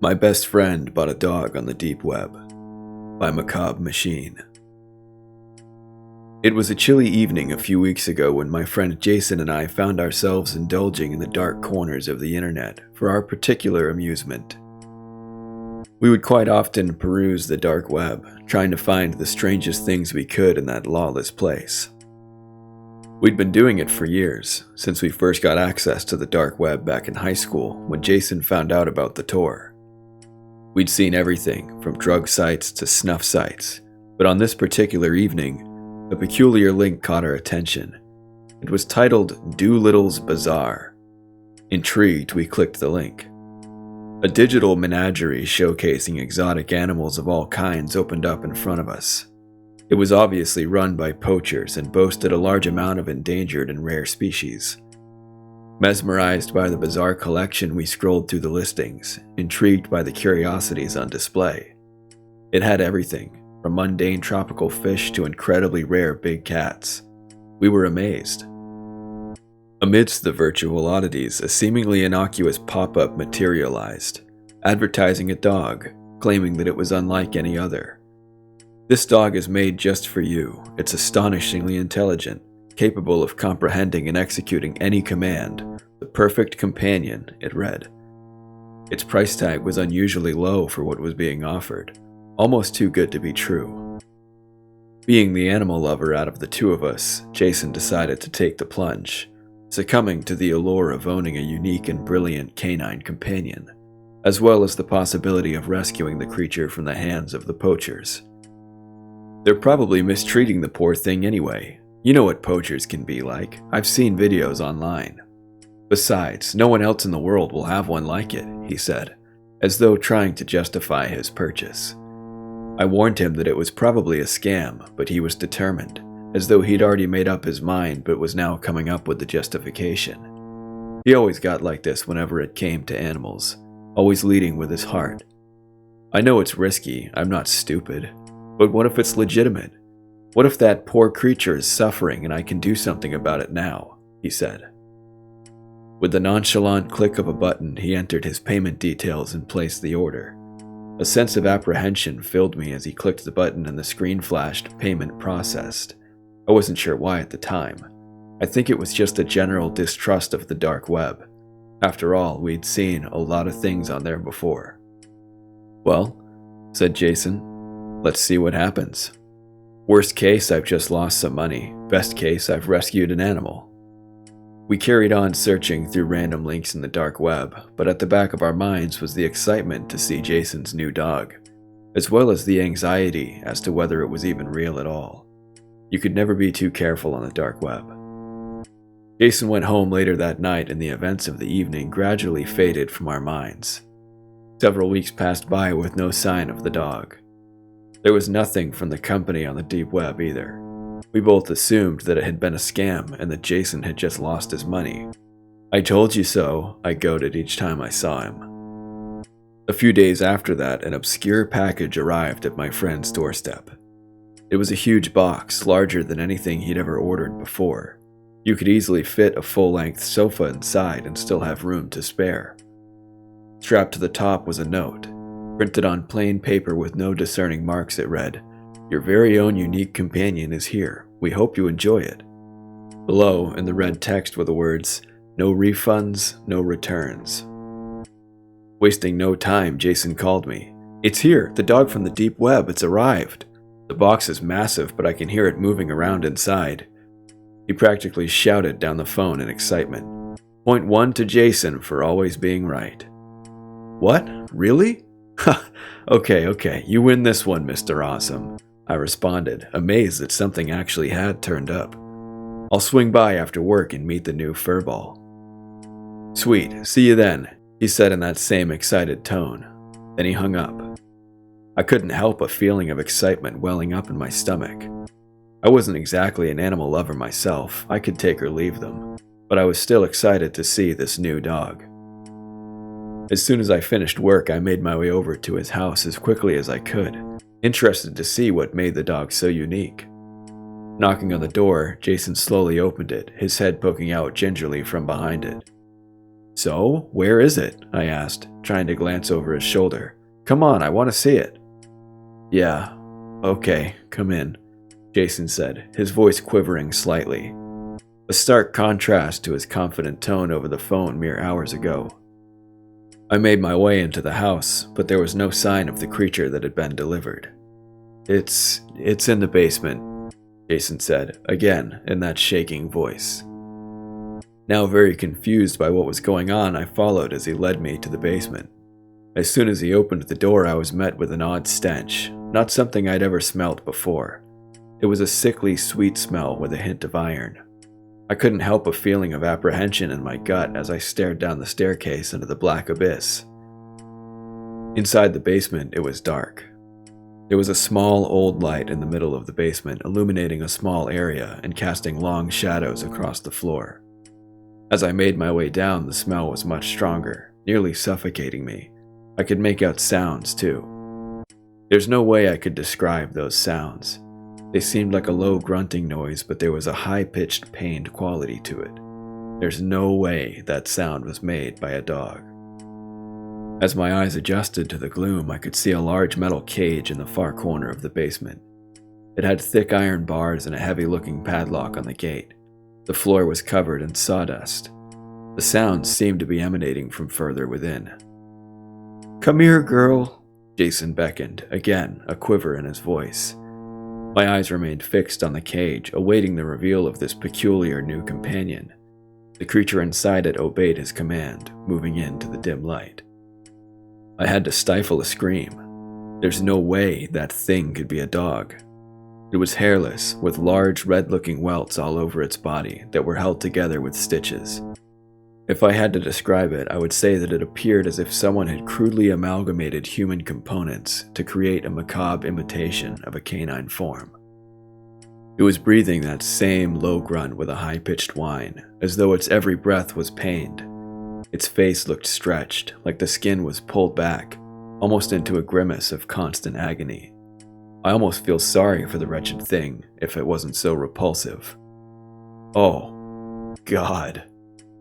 My Best Friend Bought a Dog on the Deep Web by Macabre Machine. It was a chilly evening a few weeks ago when my friend Jason and I found ourselves indulging in the dark corners of the internet for our particular amusement. We would quite often peruse the dark web, trying to find the strangest things we could in that lawless place. We'd been doing it for years, since we first got access to the dark web back in high school when Jason found out about the Tor. We'd seen everything from drug sites to snuff sites, but on this particular evening, a peculiar link caught our attention. It was titled Doolittle's Bazaar. Intrigued, we clicked the link. A digital menagerie showcasing exotic animals of all kinds opened up in front of us. It was obviously run by poachers and boasted a large amount of endangered and rare species. Mesmerized by the bizarre collection, we scrolled through the listings, intrigued by the curiosities on display. It had everything, from mundane tropical fish to incredibly rare big cats. We were amazed. Amidst the virtual oddities, a seemingly innocuous pop-up materialized, advertising a dog, claiming that it was unlike any other. This dog is made just for you. It's astonishingly intelligent, capable of comprehending and executing any command. The perfect companion, it read. Its price tag was unusually low for what was being offered, almost too good to be true. Being the animal lover out of the two of us, Jason decided to take the plunge, succumbing to the allure of owning a unique and brilliant canine companion, as well as the possibility of rescuing the creature from the hands of the poachers. They're probably mistreating the poor thing anyway. You know what poachers can be like. I've seen videos online. Besides, no one else in the world will have one like it, he said, as though trying to justify his purchase. I warned him that it was probably a scam, but he was determined, as though he'd already made up his mind but was now coming up with the justification. He always got like this whenever it came to animals, always leading with his heart. I know it's risky, I'm not stupid, but what if it's legitimate? What if that poor creature is suffering and I can do something about it now? He said. With the nonchalant click of a button, he entered his payment details and placed the order. A sense of apprehension filled me as he clicked the button and the screen flashed "Payment processed." I wasn't sure why at the time. I think it was just a general distrust of the dark web. After all, we'd seen a lot of things on there before. "Well," said Jason, "let's see what happens. Worst case, I've just lost some money. Best case, I've rescued an animal." We carried on searching through random links in the dark web, but at the back of our minds was the excitement to see Jason's new dog, as well as the anxiety as to whether it was even real at all. You could never be too careful on the dark web. Jason went home later that night and the events of the evening gradually faded from our minds. Several weeks passed by with no sign of the dog. There was nothing from the company on the deep web either. We both assumed that it had been a scam and that Jason had just lost his money. "I told you so," I goaded each time I saw him. A few days after that, an obscure package arrived at my friend's doorstep. It was a huge box, larger than anything he'd ever ordered before. You could easily fit a full-length sofa inside and still have room to spare. Strapped to the top was a note. Printed on plain paper with no discerning marks, it read, "Your very own unique companion is here. We hope you enjoy it." Below, in the red text, were the words, "No refunds, no returns." Wasting no time, Jason called me. "It's here, the dog from the deep web, it's arrived. The box is massive, but I can hear it moving around inside." He practically shouted down the phone in excitement. Point 1 to Jason for always being right. "What? Really? Ha, okay, you win this one, Mr. Awesome," I responded, amazed that something actually had turned up. "I'll swing by after work and meet the new furball." "Sweet, see you then," he said in that same excited tone. Then he hung up. I couldn't help a feeling of excitement welling up in my stomach. I wasn't exactly an animal lover myself, I could take or leave them, but I was still excited to see this new dog. As soon as I finished work, I made my way over to his house as quickly as I could, interested to see what made the dog so unique. Knocking on the door, Jason slowly opened it, his head poking out gingerly from behind it. So, where is it? I asked, trying to glance over his shoulder. Come on, I want to see it. Yeah, okay, come in, Jason said, his voice quivering slightly. A stark contrast to his confident tone over the phone mere hours ago. I made my way into the house, but there was no sign of the creature that had been delivered. It's in the basement, Jason said, again in that shaking voice. Now very confused by what was going on, I followed as he led me to the basement. As soon as he opened the door, I was met with an odd stench, not something I'd ever smelt before. It was a sickly sweet smell with a hint of iron. I couldn't help a feeling of apprehension in my gut as I stared down the staircase into the black abyss. Inside the basement, it was dark. There was a small old light in the middle of the basement, illuminating a small area and casting long shadows across the floor. As I made my way down, the smell was much stronger, nearly suffocating me. I could make out sounds, too. There's no way I could describe those sounds. They seemed like a low grunting noise, but there was a high-pitched, pained quality to it. There's no way that sound was made by a dog. As my eyes adjusted to the gloom, I could see a large metal cage in the far corner of the basement. It had thick iron bars and a heavy-looking padlock on the gate. The floor was covered in sawdust. The sounds seemed to be emanating from further within. "Come here, girl," Jason beckoned, again, a quiver in his voice. My eyes remained fixed on the cage, awaiting the reveal of this peculiar new companion. The creature inside it obeyed his command, moving into the dim light. I had to stifle a scream. There's no way that thing could be a dog. It was hairless, with large red-looking welts all over its body that were held together with stitches. If I had to describe it, I would say that it appeared as if someone had crudely amalgamated human components to create a macabre imitation of a canine form. It was breathing that same low grunt with a high-pitched whine, as though its every breath was pained. Its face looked stretched, like the skin was pulled back, almost into a grimace of constant agony. I almost feel sorry for the wretched thing, if it wasn't so repulsive. "Oh, God,"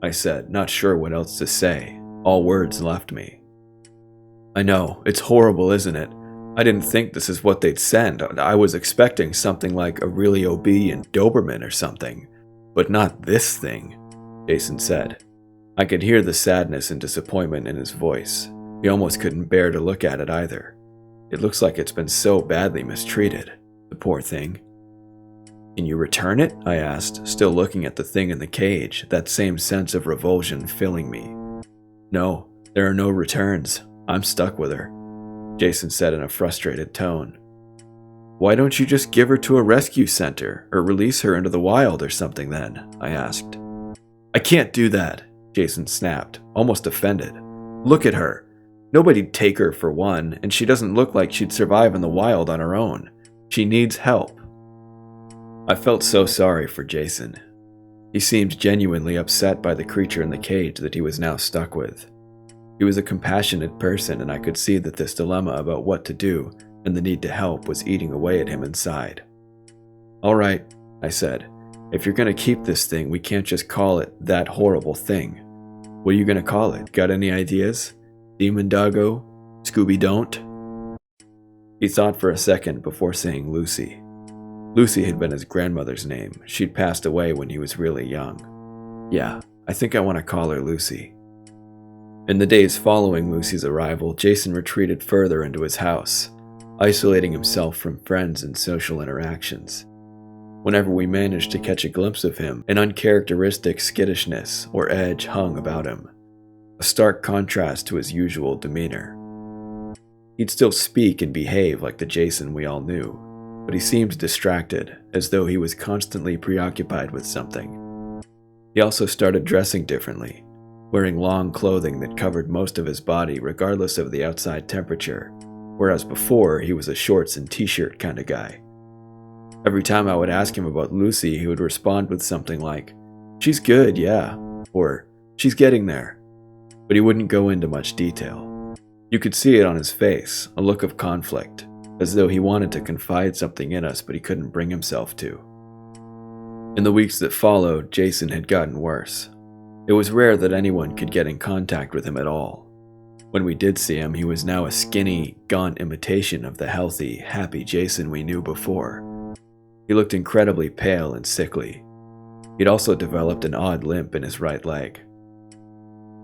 I said, not sure what else to say. All words left me. "I know, it's horrible, isn't it? I didn't think this is what they'd send. I was expecting something like a really obedient Doberman or something. But not this thing," Jason said. I could hear the sadness and disappointment in his voice. He almost couldn't bear to look at it either. It looks like it's been so badly mistreated, the poor thing. "Can you return it?" I asked, still looking at the thing in the cage, that same sense of revulsion filling me. "No, there are no returns. I'm stuck with her," Jason said in a frustrated tone. "Why don't you just give her to a rescue center, or release her into the wild or something then?" I asked. "I can't do that," Jason snapped, almost offended. "Look at her. Nobody'd take her for one, and she doesn't look like she'd survive in the wild on her own. She needs help." I felt so sorry for Jason. He seemed genuinely upset by the creature in the cage that he was now stuck with. He was a compassionate person, and I could see that this dilemma about what to do and the need to help was eating away at him inside. "All right," I said. "If you're going to keep this thing, we can't just call it that horrible thing. What are you going to call it? Got any ideas? Demon Doggo? Scooby Don't?" He thought for a second before saying Lucy. Lucy had been his grandmother's name. She'd passed away when he was really young. "Yeah, I think I want to call her Lucy." In the days following Lucy's arrival, Jason retreated further into his house, isolating himself from friends and social interactions. Whenever we managed to catch a glimpse of him, an uncharacteristic skittishness or edge hung about him, a stark contrast to his usual demeanor. He'd still speak and behave like the Jason we all knew, but he seemed distracted, as though he was constantly preoccupied with something. He also started dressing differently, wearing long clothing that covered most of his body regardless of the outside temperature, whereas before he was a shorts and t-shirt kind of guy. Every time I would ask him about Lucy, he would respond with something like, "She's good, yeah," or "She's getting there," but he wouldn't go into much detail. You could see it on his face, a look of conflict, as though he wanted to confide something in us but he couldn't bring himself to. In the weeks that followed, Jason had gotten worse. It was rare that anyone could get in contact with him at all. When we did see him, he was now a skinny, gaunt imitation of the healthy, happy Jason we knew before. He looked incredibly pale and sickly. He'd also developed an odd limp in his right leg.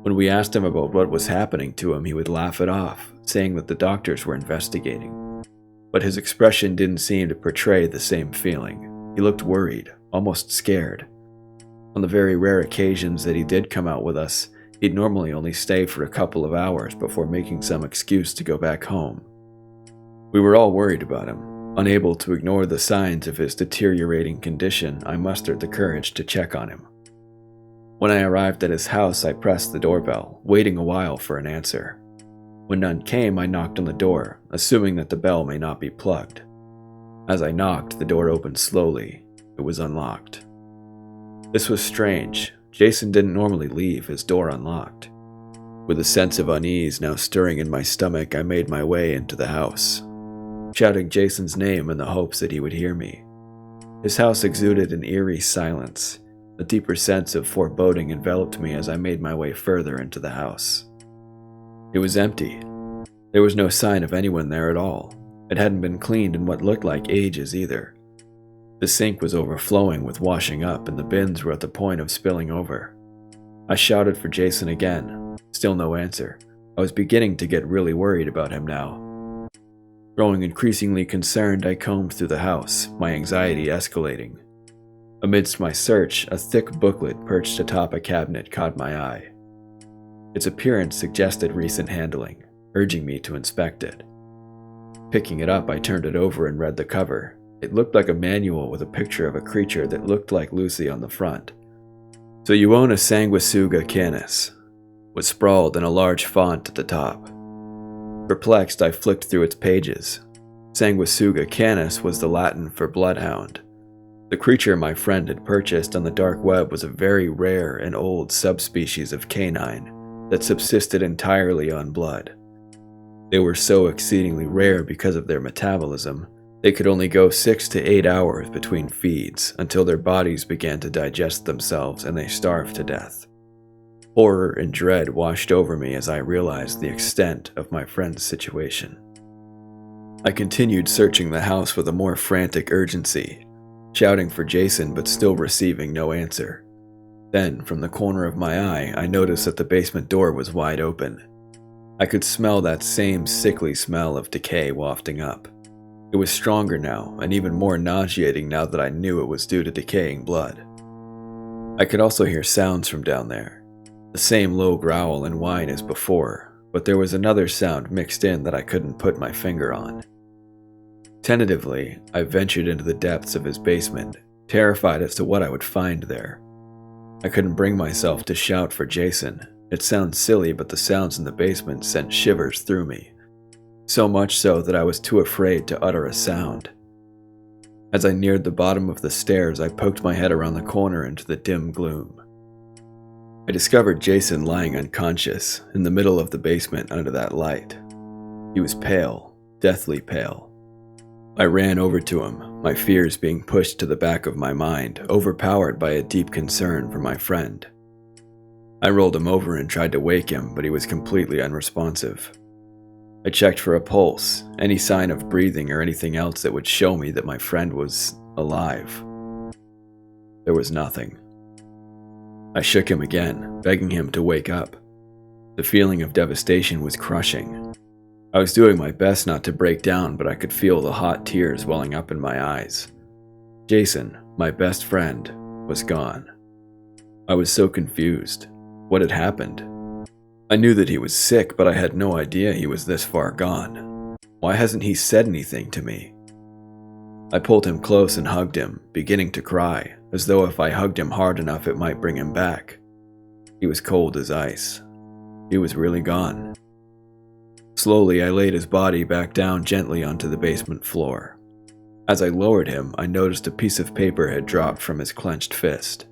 When we asked him about what was happening to him, he would laugh it off, saying that the doctors were investigating. But his expression didn't seem to portray the same feeling. He looked worried, almost scared. On the very rare occasions that he did come out with us, he'd normally only stay for a couple of hours before making some excuse to go back home. We were all worried about him. Unable to ignore the signs of his deteriorating condition, I mustered the courage to check on him. When I arrived at his house, I pressed the doorbell, waiting a while for an answer. When none came, I knocked on the door, assuming that the bell may not be plugged. As I knocked, the door opened slowly. It was unlocked. This was strange. Jason didn't normally leave his door unlocked. With a sense of unease now stirring in my stomach, I made my way into the house, shouting Jason's name in the hopes that he would hear me. His house exuded an eerie silence. A deeper sense of foreboding enveloped me as I made my way further into the house. It was empty. There was no sign of anyone there at all. It hadn't been cleaned in what looked like ages either. The sink was overflowing with washing up, and the bins were at the point of spilling over. I shouted for Jason again. Still no answer. I was beginning to get really worried about him now. Growing increasingly concerned, I combed through the house, my anxiety escalating. Amidst my search, a thick booklet perched atop a cabinet caught my eye. Its appearance suggested recent handling, urging me to inspect it. Picking it up, I turned it over and read the cover. It looked like a manual with a picture of a creature that looked like Lucy on the front. "So you own a Sanguisuga canis," was sprawled in a large font at the top. Perplexed, I flicked through its pages. Sanguisuga canis was the Latin for bloodhound. The creature my friend had purchased on the dark web was a very rare and old subspecies of canine that subsisted entirely on blood. They were so exceedingly rare because of their metabolism, they could only go 6 to 8 hours between feeds until their bodies began to digest themselves and they starved to death. Horror and dread washed over me as I realized the extent of my friend's situation. I continued searching the house with a more frantic urgency, shouting for Jason but still receiving no answer. Then, from the corner of my eye, I noticed that the basement door was wide open. I could smell that same sickly smell of decay wafting up. It was stronger now, and even more nauseating now that I knew it was due to decaying blood. I could also hear sounds from down there. The same low growl and whine as before, but there was another sound mixed in that I couldn't put my finger on. Tentatively, I ventured into the depths of his basement, terrified as to what I would find there. I couldn't bring myself to shout for Jason. It sounds silly, but the sounds in the basement sent shivers through me. So much so that I was too afraid to utter a sound. As I neared the bottom of the stairs, I poked my head around the corner into the dim gloom. I discovered Jason lying unconscious in the middle of the basement under that light. He was pale, deathly pale. I ran over to him, my fears being pushed to the back of my mind, overpowered by a deep concern for my friend. I rolled him over and tried to wake him, but he was completely unresponsive. I checked for a pulse, any sign of breathing or anything else that would show me that my friend was alive. There was nothing. I shook him again, begging him to wake up. The feeling of devastation was crushing. I was doing my best not to break down, but I could feel the hot tears welling up in my eyes. Jason, my best friend, was gone. I was so confused. What had happened? I knew that he was sick, but I had no idea he was this far gone. Why hasn't he said anything to me? I pulled him close and hugged him, beginning to cry, as though if I hugged him hard enough it might bring him back. He was cold as ice. He was really gone. Slowly, I laid his body back down gently onto the basement floor. As I lowered him, I noticed a piece of paper had dropped from his clenched fist.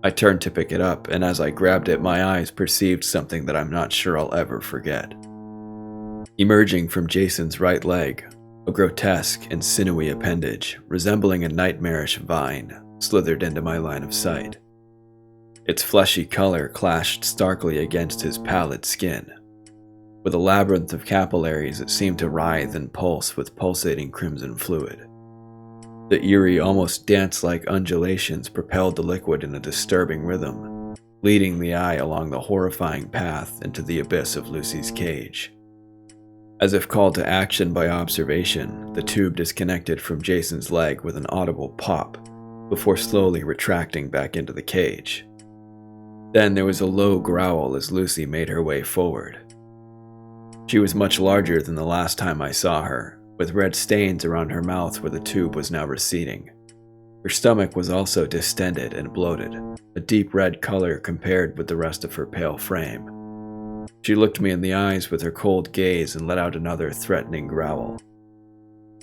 I turned to pick it up, and as I grabbed it, my eyes perceived something that I'm not sure I'll ever forget. Emerging from Jason's right leg, a grotesque and sinewy appendage, resembling a nightmarish vine, slithered into my line of sight. Its fleshy color clashed starkly against his pallid skin. With a labyrinth of capillaries that seemed to writhe and pulse with pulsating crimson fluid. The eerie, almost dance-like undulations propelled the liquid in a disturbing rhythm, leading the eye along the horrifying path into the abyss of Lucy's cage. As if called to action by observation, the tube disconnected from Jason's leg with an audible pop, before slowly retracting back into the cage. Then there was a low growl as Lucy made her way forward. She was much larger than the last time I saw her, with red stains around her mouth where the tube was now receding. Her stomach was also distended and bloated, a deep red color compared with the rest of her pale frame. She looked me in the eyes with her cold gaze and let out another threatening growl.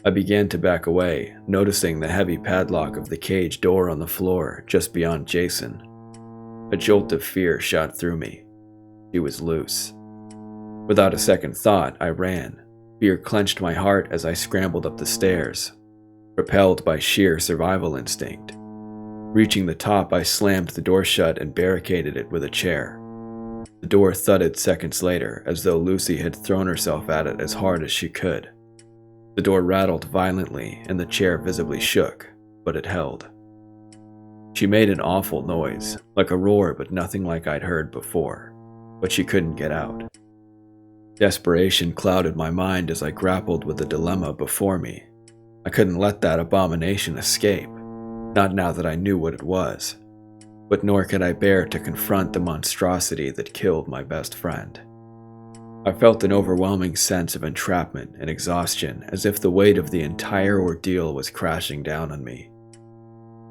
I began to back away, noticing the heavy padlock of the cage door on the floor just beyond Jason. A jolt of fear shot through me. She was loose. Without a second thought, I ran. Fear clenched my heart as I scrambled up the stairs, propelled by sheer survival instinct. Reaching the top, I slammed the door shut and barricaded it with a chair. The door thudded seconds later, as though Lucy had thrown herself at it as hard as she could. The door rattled violently, and the chair visibly shook, but it held. She made an awful noise, like a roar but nothing like I'd heard before, but she couldn't get out. Desperation clouded my mind as I grappled with the dilemma before me. I couldn't let that abomination escape, not now that I knew what it was, but nor could I bear to confront the monstrosity that killed my best friend. I felt an overwhelming sense of entrapment and exhaustion, as if the weight of the entire ordeal was crashing down on me.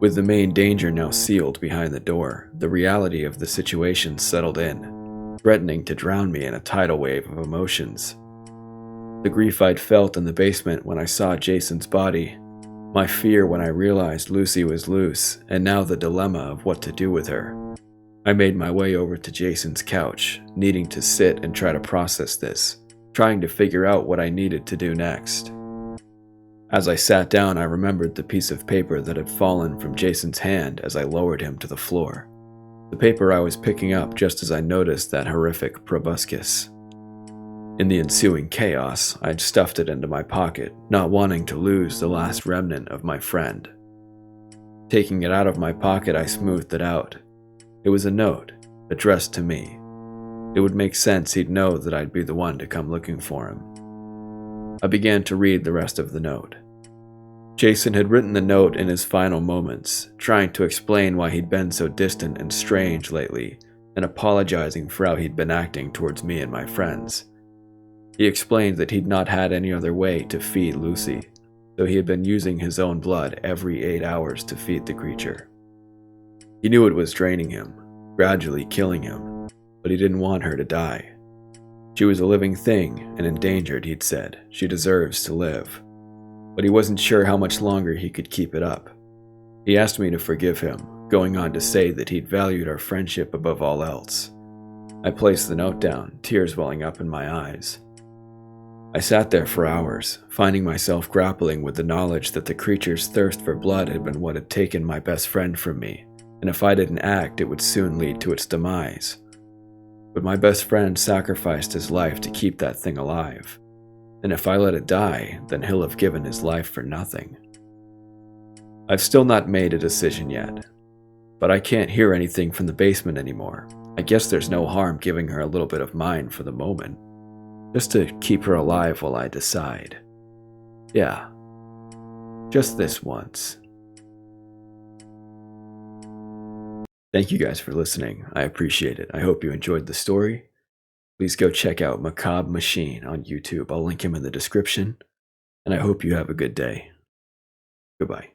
With the main danger now sealed behind the door, the reality of the situation settled in, threatening to drown me in a tidal wave of emotions. The grief I'd felt in the basement when I saw Jason's body, my fear when I realized Lucy was loose, and now the dilemma of what to do with her. I made my way over to Jason's couch, needing to sit and try to process this, trying to figure out what I needed to do next. As I sat down, I remembered the piece of paper that had fallen from Jason's hand as I lowered him to the floor. The paper I was picking up just as I noticed that horrific proboscis. In the ensuing chaos, I'd stuffed it into my pocket, not wanting to lose the last remnant of my friend. Taking it out of my pocket, I smoothed it out. It was a note, addressed to me. It would make sense he'd know that I'd be the one to come looking for him. I began to read the rest of the note. Jason had written the note in his final moments, trying to explain why he'd been so distant and strange lately, and apologizing for how he'd been acting towards me and my friends. He explained that he'd not had any other way to feed Lucy, so he had been using his own blood every 8 hours to feed the creature. He knew it was draining him, gradually killing him, but he didn't want her to die. She was a living thing and endangered, he'd said. She deserves to live. But he wasn't sure how much longer he could keep it up. He asked me to forgive him, going on to say that he'd valued our friendship above all else. I placed the note down, tears welling up in my eyes. I sat there for hours, finding myself grappling with the knowledge that the creature's thirst for blood had been what had taken my best friend from me, and if I didn't act, it would soon lead to its demise. But my best friend sacrificed his life to keep that thing alive, and if I let it die, then he'll have given his life for nothing. I've still not made a decision yet, but I can't hear anything from the basement anymore. I guess there's no harm giving her a little bit of mine for the moment. Just to keep her alive while I decide. Yeah. Just this once. Thank you guys for listening. I appreciate it. I hope you enjoyed the story. Please go check out Macabre Machine on YouTube. I'll link him in the description. And I hope you have a good day. Goodbye.